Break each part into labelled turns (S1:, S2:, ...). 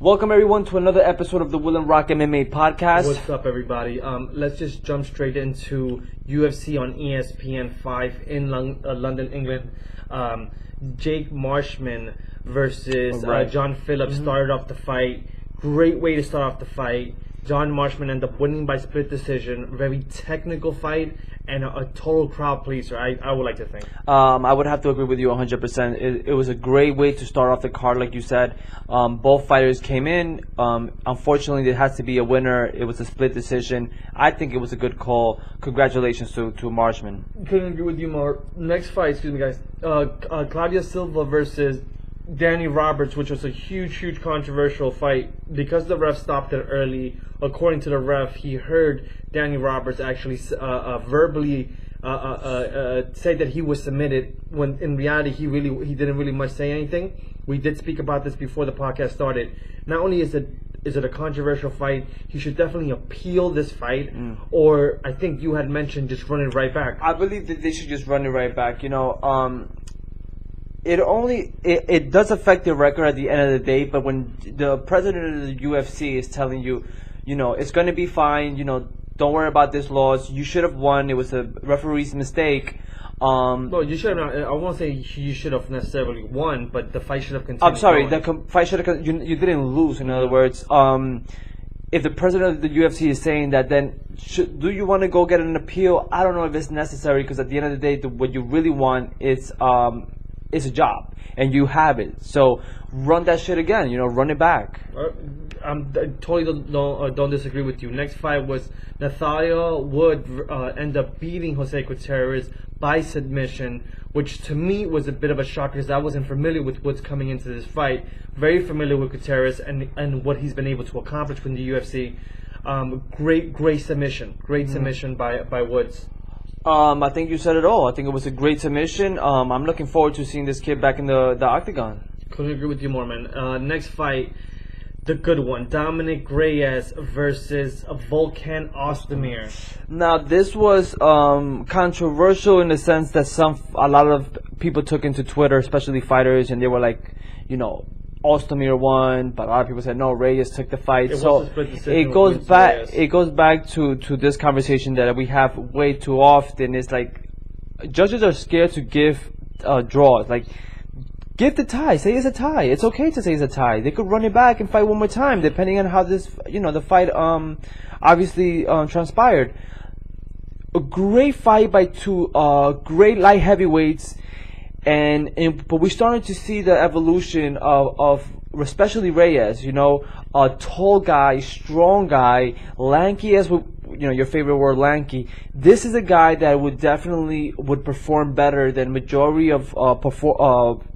S1: Welcome everyone to another episode of the Will and Rock MMA podcast.
S2: What's up, everybody? Let's just jump straight into UFC on ESPN 5 in London, England. Jake Marshman versus John Phillips started off the fight. Great way to start off the fight. John Marshman ended up winning by split decision. Very technical fight and a total crowd pleaser, I would like to think.
S1: I would have to agree with you 100%. It was a great way to start off the card, like you said. Both fighters came in. Unfortunately, there has to be a winner. It was a split decision. I think it was a good call. Congratulations to Marshman.
S2: Couldn't agree with you more. Next fight, excuse me, guys. Claudia Silva versus Danny Roberts, which was a huge controversial fight because the ref stopped it early. According to the ref, he heard Danny Roberts actually verbally say that he was submitted, when in reality he didn't really much say anything. We did speak about this before the podcast started. Not only is it a controversial fight, he should definitely appeal this fight, or I think you had mentioned just run it right back.
S1: I believe that they should just run it right back. It does affect your record at the end of the day, but when the president of the UFC is telling you, it's going to be fine, don't worry about this loss, you should have won, it was a referee's mistake.
S2: No, you should have. I won't say you should have necessarily won, but the fight should have continued.
S1: I'm sorry, the fight should have. You didn't lose. In other words, if the president of the UFC is saying that, then do you want to go get an appeal? I don't know if it's necessary, because at the end of the day, what you really want is a job, and you have it. So run that shit again. Run it back.
S2: I totally don't disagree with you. Next fight was Nathaniel Wood end up beating Jose Gutierrez by submission, which to me was a bit of a shock because I wasn't familiar with what's coming into this fight. Very familiar with Gutierrez and what he's been able to accomplish with the UFC. Great submission. Great submission by Woods.
S1: I think you said it all. I think it was a great submission. I'm looking forward to seeing this kid back in the octagon.
S2: Couldn't agree with you more, man. Next fight, the good one, Dominic Reyes versus Volkan Ozdemir.
S1: Now, this was controversial in the sense that a lot of people took into Twitter, especially fighters, and they were like, Ozdemir won, but a lot of people said no, Reyes took the fight. So it goes back to this conversation that we have way too often. It's like judges are scared to give draws. Like, give the tie. Say it's a tie. It's okay to say it's a tie. They could run it back and fight one more time, depending on how this, the fight obviously transpired. A great fight by two great light heavyweights. But we're starting to see the evolution of especially Reyes, a tall guy, strong guy, lanky as your favorite word, lanky. This is a guy that would definitely perform better than majority of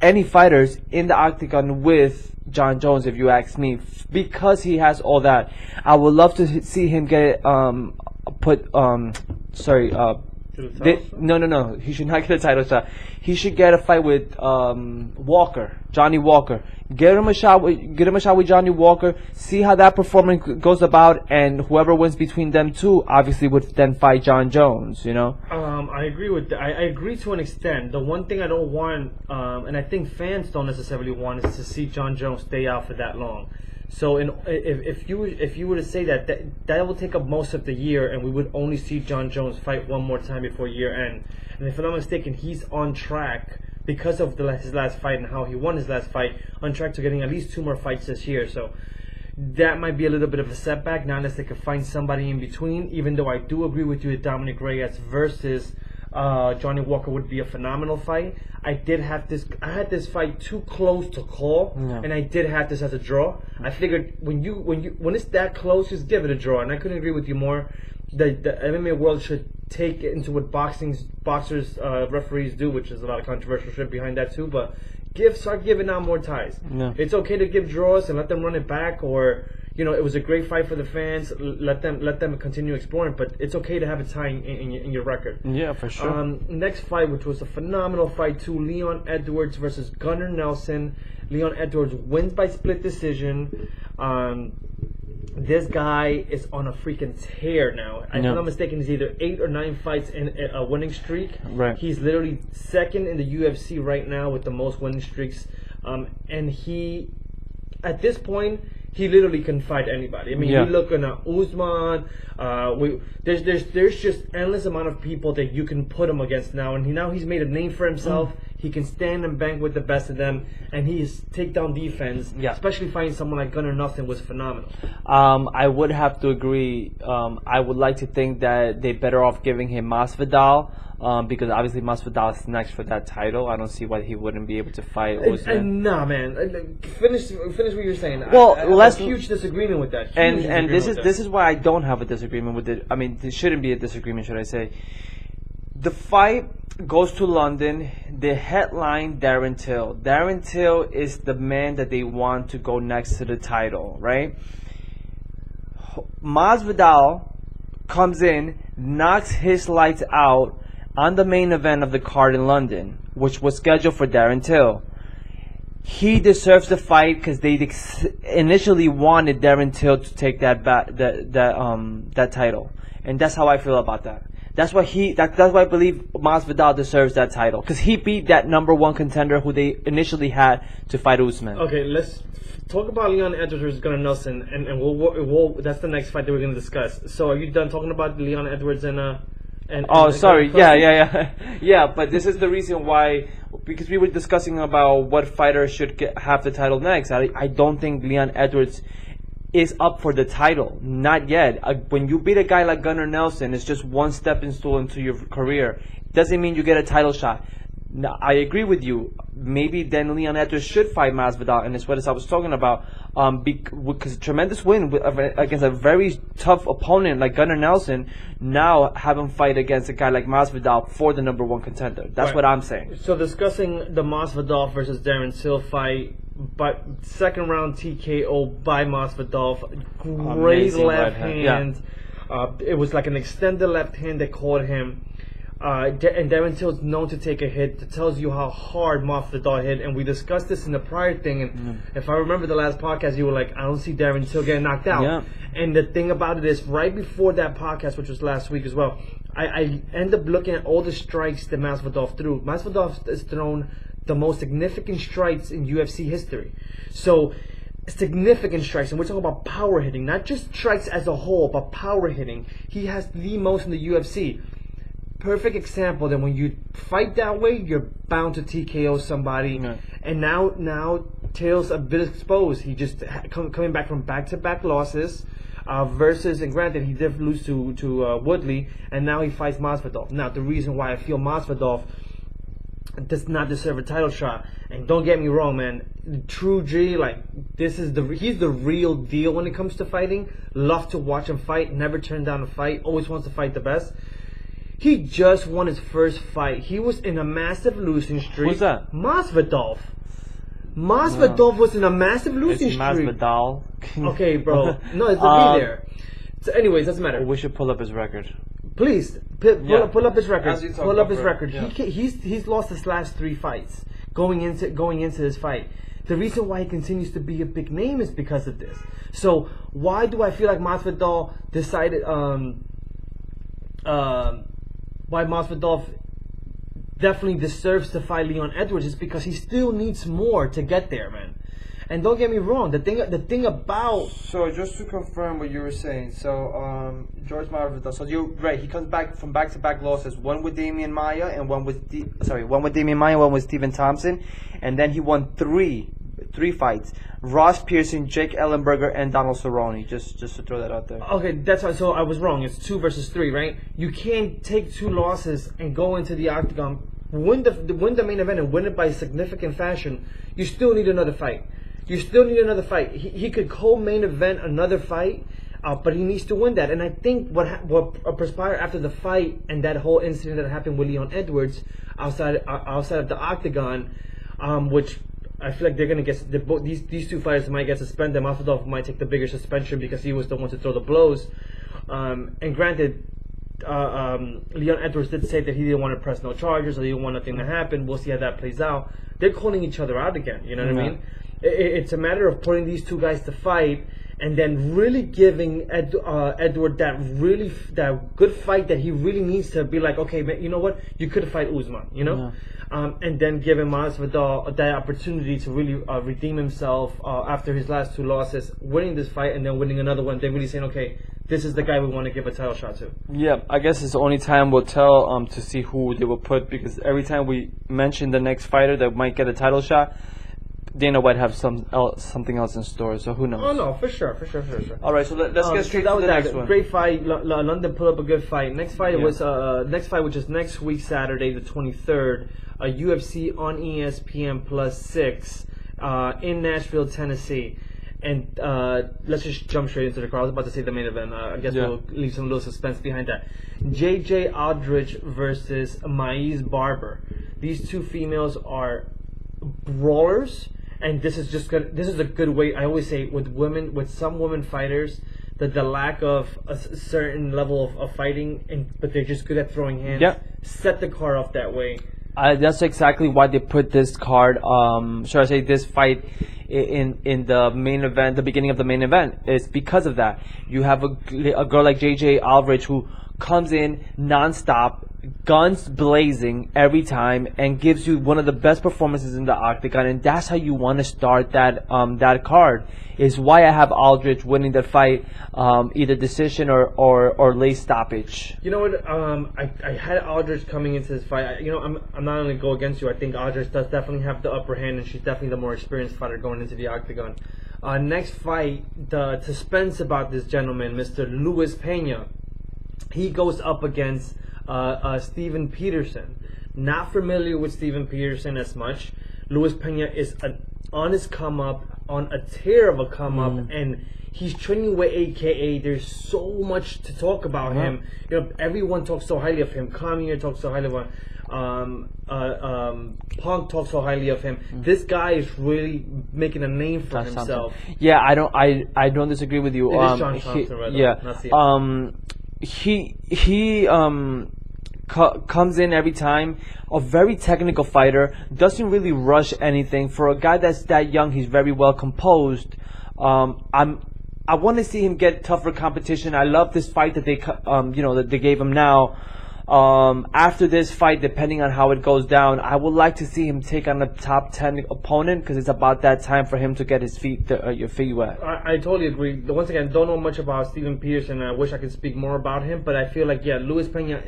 S1: any fighters in the octagon with John Jones, if you ask me, because he has all that. I would love to see him get No. He should not get a title shot. He should get a fight with Johnny Walker. Get him a shot with Johnny Walker. See how that performance goes about, and whoever wins between them two, obviously, would then fight John Jones.
S2: I agree with that. I agree to an extent. The one thing I don't want, and I think fans don't necessarily want, is to see John Jones stay out for that long. So if you were to say that will take up most of the year, and we would only see John Jones fight one more time before year end. And if I'm not mistaken, he's on track because of his last fight and how he won his last fight, on track to getting at least 2 more fights this year. So that might be a little bit of a setback, not unless they could find somebody in between. Even though I do agree with you that Dominic Reyes versus Johnny Walker would be a phenomenal fight. I had this fight too close to call, and I did have this as a draw. I figured when it's that close, just give it a draw, and I couldn't agree with you more. The MMA world should take into what boxers, referees do, which is a lot of controversial shit behind that too. But start giving out more ties. Yeah. It's okay to give draws and let them run it back, or it was a great fight for the fans. Let them continue exploring, but it's okay to have a tie in your record.
S1: Yeah, for sure.
S2: Next fight, which was a phenomenal fight too, Leon Edwards versus Gunnar Nelson. Leon Edwards wins by split decision. This guy is on a freaking tear now. If I'm not mistaken, he's either 8 or 9 fights in a winning streak.
S1: Right.
S2: He's literally second in the UFC right now with the most winning streaks. And he, at this point, he literally can fight anybody. I mean,
S1: Yeah.
S2: you're looking at Usman. There's just endless amount of people that you can put him against now, and he's made a name for himself. He can stand and bang with the best of them, and his takedown defense, especially fighting someone like Gunnar Nelson, was phenomenal.
S1: I would have to agree. I would like to think that they're better off giving him Masvidal, because obviously Masvidal is next for that title. I don't see why he wouldn't be able to fight Usman.
S2: Nah, man. Finish what you're saying.
S1: Well,
S2: I have a huge disagreement with that.
S1: And this is why I don't have a disagreement with it. I mean, there shouldn't be a disagreement, should I say? The fight goes to London. The headline Darren Till. Darren Till is the man that they want to go next to the title, right? Masvidal comes in, knocks his lights out on the main event of the card in London, which was scheduled for Darren Till. He deserves the fight because they initially wanted Darren Till to take that title, and that's how I feel about that. That's why that's why I believe Masvidal deserves that title, because he beat that number one contender who they initially had to fight Usman.
S2: Okay, let's talk about Leon Edwards versus Gunnar Nelson, and we'll that's the next fight that we're going to discuss. So, are you done talking about Leon Edwards and
S1: sorry, yeah. But this is the reason why, because we were discussing about what fighter should have the title next. I don't think Leon Edwards is up for the title, not yet. When you beat a guy like Gunnar Nelson, it's just one stepping stool into your career. Doesn't mean you get a title shot. Now, I agree with you. Maybe then Leon Edwards should fight Masvidal, and it's what I was talking about. Because tremendous win against a very tough opponent like Gunnar Nelson. Now have him fight against a guy like Masvidal for the number one contender. That's what I'm saying.
S2: So discussing the Masvidal versus Darren Till fight, but second round TKO by Masvidal. Great left hand. Yeah. It was like an extended left hand that caught him. And Darren Till is known to take a hit. That tells you how hard Masvidal hit. And we discussed this in the prior thing. And if I remember the last podcast, you were like, I don't see Darren Till getting knocked out.
S1: Yeah.
S2: And the thing about it is, right before that podcast, which was last week as well, I end up looking at all the strikes that Masvidal threw. Masvidal has thrown the most significant strikes in UFC history. So, significant strikes. And we're talking about power hitting. Not just strikes as a whole, but power hitting. He has the most in the UFC. Perfect example that when you fight that way, you're bound to TKO somebody. Yeah. And now Till's a bit exposed. He just coming back from back-to-back losses versus, and granted, he did lose to Woodley, and now he fights Masvidal. Now, the reason why I feel Masvidal does not deserve a title shot, and don't get me wrong, man, True G, like, he's the real deal when it comes to fighting. Love to watch him fight, never turn down a fight, always wants to fight the best. He just won his first fight. He was in a massive losing streak.
S1: Who's that?
S2: Masvidal. Masvidal was in a massive losing streak.
S1: Masvidal.
S2: Okay, bro. No, it's a B there. So anyways, doesn't matter.
S1: We should pull up his record.
S2: Please, pull up his record. Pull up his record.
S1: Yeah.
S2: He's lost his last 3 fights going into this fight. The reason why he continues to be a big name is because of this. So why do I feel like Masvidal decided why Masvidal definitely deserves to fight Leon Edwards is because he still needs more to get there, man. And don't get me wrong, the thing about...
S1: So, just to confirm what you were saying, so, George Masvidal, so you're right, he comes back from back-to-back losses, one with Damian Maia, and one with Stephen Thompson, and then he won three fights. Ross Pearson, Jake Ellenberger, and Donald Cerrone, just to throw that out there.
S2: Okay, that's why, so I was wrong, it's 2 versus 3, right? You can't take 2 losses and go into the octagon, win the main event and win it by significant fashion. You still need another fight. He could co-main event another fight, but he needs to win that. And I think what transpired after the fight and that whole incident that happened with Leon Edwards outside of the octagon, which I feel like they're gonna get these 2 fighters might get suspended. Masvidal might take the bigger suspension because he was the one to throw the blows. And granted, Leon Edwards did say that he didn't want to press no charges or he didn't want nothing to happen. We'll see how that plays out. They're calling each other out again. You know what I mean? It's a matter of putting these 2 guys to fight and then really giving Edward that good fight that he really needs to be like, okay, man, you know what, you could fight Usman, you know. And then giving Masvidal that opportunity to really redeem himself after his last 2 losses, winning this fight and then winning another one. Then really saying, okay, this is the guy we want to give a title shot to.
S1: Yeah, I guess it's the only time we'll tell to see who they will put, because every time we mention the next fighter that might get a title shot, Dana might have something else in store. So who knows?
S2: Oh no, for sure.
S1: All right, so let's get straight to the next one.
S2: Great fight. London put up a good fight. Next fight was which is next week Saturday the 23rd. UFC on ESPN +6 in Nashville, Tennessee. And let's just jump straight into the card. I was about to say the main event. I guess we'll leave some little suspense behind that. J.J. Aldrich versus Maiz Barber. These two females are brawlers, and this is a good way. I always say with some women fighters, that the lack of a certain level of fighting, but they're just good at throwing hands. Set the card off that way.
S1: That's exactly why they put this card. Should I say this fight in the main event, the beginning of the main event? It's because of that. You have a girl like J.J. Aldrich who comes in nonstop, guns blazing every time, and gives you one of the best performances in the octagon, and that's how you want to start that card. Is why I have Aldrich winning the fight, either decision or late stoppage.
S2: You know what? I had Aldrich coming into this fight. I'm not going to go against you. I think Aldrich does definitely have the upper hand, and she's definitely the more experienced fighter going into the octagon. Next fight, the suspense about this gentleman, Mr. Luis Pena. He goes up against Steven Peterson. Not familiar with Steven Peterson as much. Luis Pena is on his come up, on a tear of a come up, and he's training with AKA. There's so much to talk about him. Everyone talks so highly of him. Kanye talks so highly of him. Punk talks so highly of him. This guy is really making a name for himself.
S1: Thompson. Yeah, I don't disagree with you.
S2: It is John Thompson, right?
S1: He comes in every time, a very technical fighter, doesn't really rush anything. For a guy that's that young, he's very well composed. I want to see him get tougher competition. I love this fight that they gave him now. After this fight, depending on how it goes down, I would like to see him take on a top 10 opponent, because it's about that time for him to get his feet wet.
S2: I totally agree. Once again, don't know much about Steven Peterson, and I wish I could speak more about him, but I feel like, Luis Pena,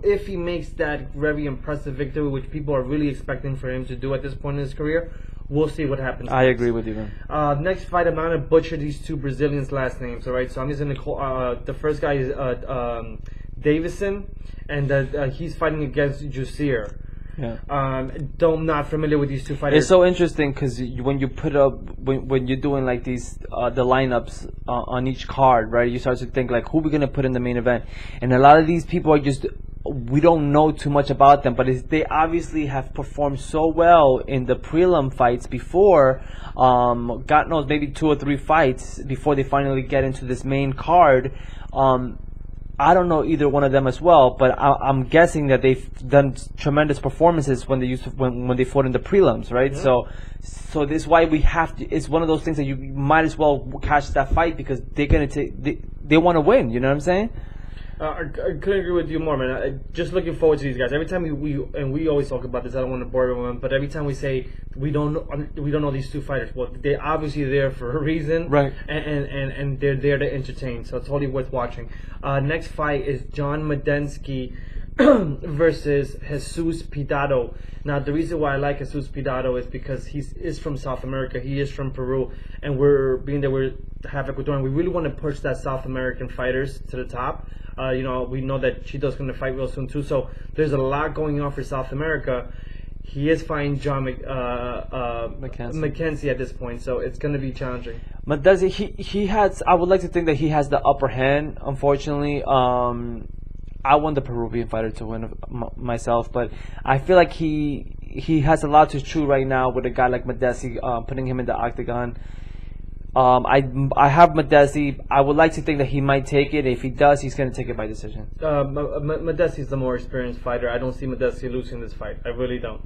S2: if he makes that very impressive victory, which people are really expecting for him to do at this point in his career, we'll see what happens.
S1: I agree with you, man.
S2: Next fight, I'm not going to butcher these two Brazilians' last names, all right? So I'm just going to call, the first guy is Davison, and he's fighting against Jussier. Not familiar with these two fighters.
S1: It's so interesting because when you put up when you're doing like these the lineups on each card, right? You start to think like, who are we gonna put in the main event? And a lot of these people are just, we don't know too much about them, but they obviously have performed so well in the prelim fights before. God knows, maybe 2 or 3 fights before they finally get into this main card. I don't know either one of them as well, but I'm guessing that they've done tremendous performances when they fought in the prelims, right? So this is why we have to. It's one of those things that you might as well catch that fight, because they're gonna they want to win. You know what I'm saying?
S2: I couldn't agree with you more, man. Just looking forward to these guys. Every time we always talk about this. I don't want to bore everyone, but every time we say we don't know these two fighters. Well, they're obviously there for a reason,
S1: right?
S2: And they're there to entertain. So it's totally worth watching. Next fight is John Medensky versus Jesus Pidado. Now, the reason why I like Jesus Pidado is because he is from South America. He is from Peru, and we're half Ecuadorian. We really want to push that South American fighters to the top. We know that Chito's going to fight real soon too. So there's a lot going on for South America. He is fighting John McKenzie at this point, so it's going to be challenging.
S1: But does he has? I would like to think that he has the upper hand. Unfortunately, I want the Peruvian fighter to win myself, but I feel like he has a lot to chew right now with a guy like Medesi, putting him in the octagon. I have Medesi. I would like to think that he might take it. If he does, he's going to take it by decision.
S2: Medesi is the more experienced fighter. I don't see Medesi losing this fight. I really don't.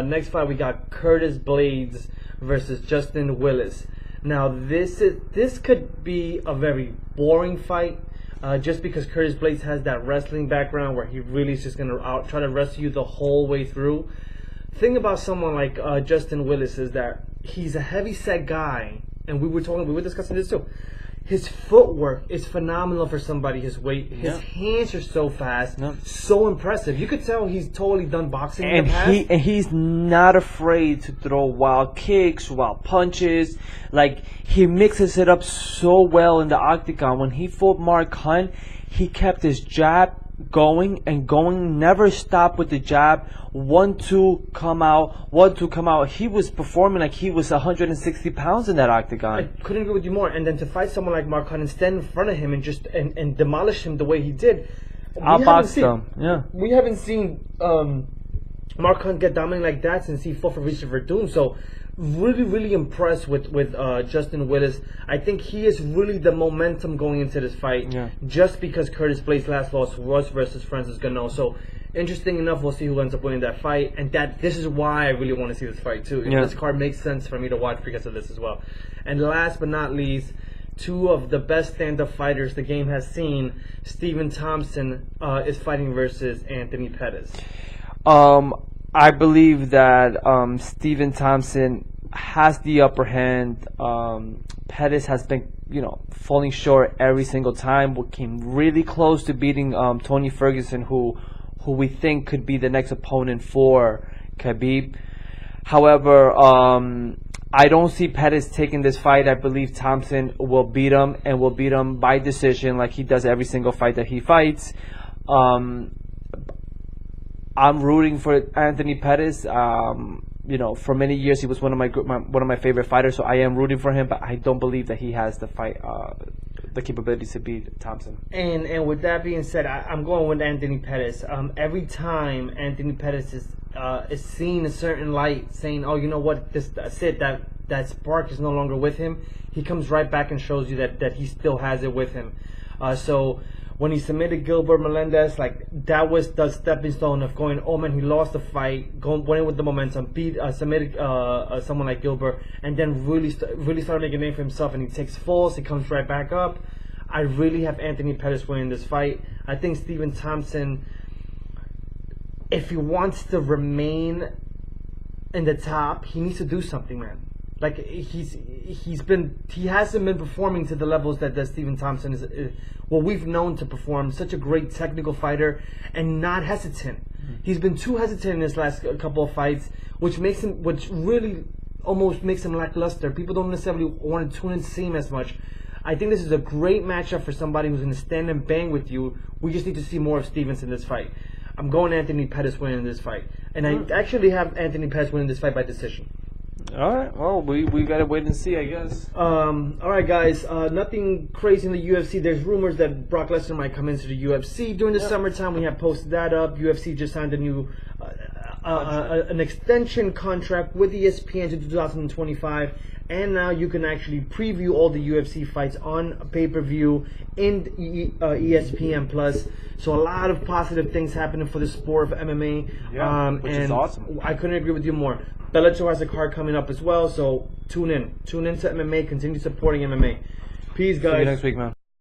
S2: Next fight, we got Curtis Blades versus Justin Willis. Now this could be a very boring fight, just because Curtis Blades has that wrestling background where he really is just gonna try to wrestle you the whole way through. Thing about someone like Justin Willis is that he's a heavy-set guy, and we were discussing this too. His footwork is phenomenal for somebody his weight. His hands are so fast, so impressive. You could tell he's totally done boxing in the past.
S1: And he's not afraid to throw wild kicks, wild punches. Like, he mixes it up so well in the octagon. When he fought Mark Hunt, he kept his jab going and going, never stopped with the jab. 1-2 come out, 1-2 come out. He was performing like he was 160 pounds in that octagon.
S2: I couldn't agree with you more. And then to fight someone like Mark Hunt and stand in front of him and just and demolish him the way he did,
S1: outboxed him. Yeah,
S2: we haven't seen Mark Hunt get dominated like that since he fought for Richard Verdun. So really impressed with Justin Willis. I think he is really the momentum going into this fight, just because Curtis Blades' last loss was versus Francis Ngannou. So interesting enough, we'll see who ends up winning that fight, and this is why I really want to see this fight too. This card makes sense for me to watch because of this as well. And last but not least, two of the best stand-up fighters the game has seen. Stephen Thompson is fighting versus Anthony Pettis.
S1: I believe that Stephen Thompson has the upper hand. Pettis has been, falling short every single time. We came really close to beating Tony Ferguson, who we think could be the next opponent for Khabib. However, I don't see Pettis taking this fight. I believe Thompson will beat him, and will beat him by decision like he does every single fight that he fights. I'm rooting for Anthony Pettis. For many years he was one of my favorite fighters, so I am rooting for him. But I don't believe that he has the capabilities to beat Thompson. And
S2: with that being said, I'm going with Anthony Pettis. Every time Anthony Pettis is seen a certain light, saying, "Oh, you know what? That's it. That spark is no longer with him." He comes right back and shows you that he still has it with him. So when he submitted Gilbert Melendez, that was the stepping stone of going, oh man, he lost the fight, went in with the momentum, submitted someone like Gilbert, and then really started making a name for himself, and he takes falls, he comes right back up. I really have Anthony Pettis winning this fight. I think Stephen Thompson, if he wants to remain in the top, he needs to do something, man. He hasn't been performing to the levels that Stephen Thompson is we've known to perform. Such a great technical fighter and not hesitant. He's been too hesitant in his last couple of fights, which really almost makes him lackluster. People don't necessarily want to tune in to see him as much. I think this is a great matchup for somebody who's going to stand and bang with you. We just need to see more of Stevens in this fight. I'm going Anthony Pettis winning this fight, and I actually have Anthony Pettis winning this fight by decision.
S1: All right. Well, we gotta wait and see, I guess.
S2: All right, guys. Nothing crazy in the UFC. There's rumors that Brock Lesnar might come into the UFC during the summertime. We have posted that up. UFC just signed a new an extension contract with ESPN to 2025, and now you can actually preview all the UFC fights on pay-per-view in ESPN Plus. So a lot of positive things happening for the sport of MMA.
S1: Which is awesome.
S2: I couldn't agree with you more. Bellator has a card coming up as well, so tune in to MMA. Continue supporting MMA. Peace, guys.
S1: See you next week, man.